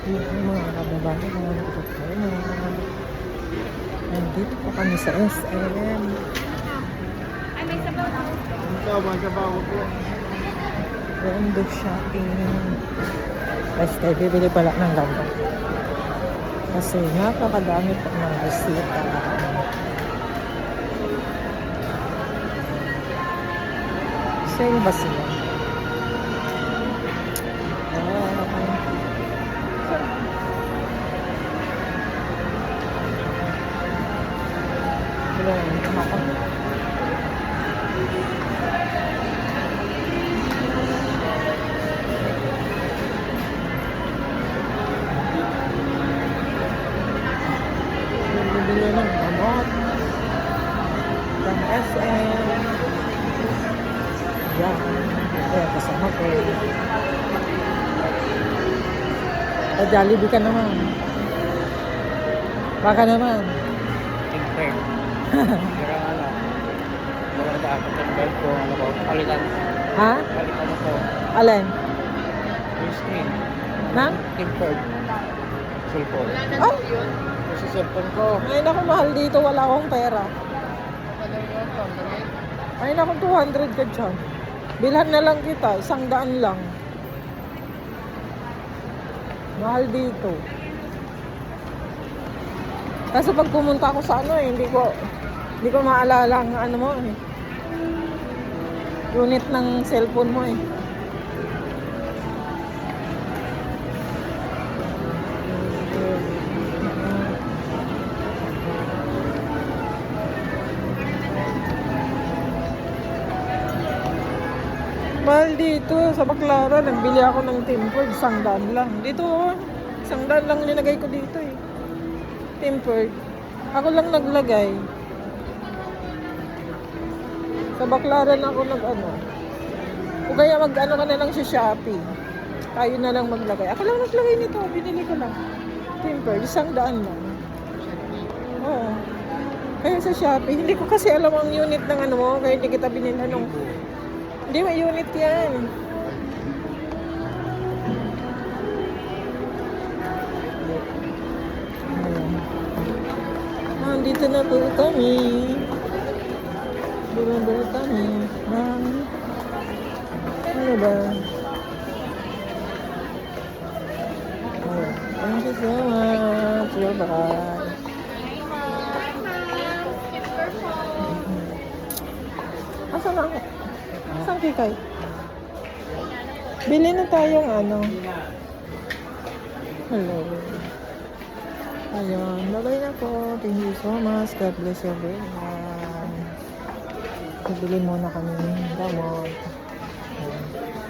Yung mga kababae, mga kapatid, nandito po kami sa SM. Sabaw po. Rondo shopping. Basta bibili pala ng gamot. Kasi napakadami po ng bisita. Sale ba sila? Bibili ng gamot from SM. Yan. Kaya kasama ko. Jollibee ka naman. Baka naman. Tingpeng. Kira nga lang. Wala na ako ng belt ko. Ano ko? Palitan. Ha? Palitan ko. Alin? Yung screen. Na? Tingpeng. Cellphone. Oh! Kasi cellphone ko. Ay naku, mahal dito. Wala akong pera. Ay naku, 200 ka dyan. Bilhan na lang kita. 100 lang. Mahal dito. Kasi pag pumunta ako sa ano hindi ko maalala ang ano mo eh. Unit ng cellphone mo eh. Mahal dito sa Baclaran, nagbili ako ng Tempered, 100 lang. Dito, 100 lang linagay ko dito eh. Tempered. Ako lang naglagay. Sa Baclaran ako nag-ano. O kaya mag-ano ka na lang sa Shopee. Tayo na lang maglagay. Ako lang naglagay nito, binili ko lang. Tempered, 100 lang. Oo. Kaya sa Shopee, hindi ko kasi alam ang unit ng ano mo, kaya hindi kita binila nung... Hindi, may unit yan. Dito na po kami. Bumabara kami ng... Ano ba? Oh, thank you so much. Bye-bye. Asan ako? Saan kikay? Bili na tayong ano. Hello. Ayun. Bye-bye na po. Thank you so much. God bless everyone. Bibili muna kami ng gamot.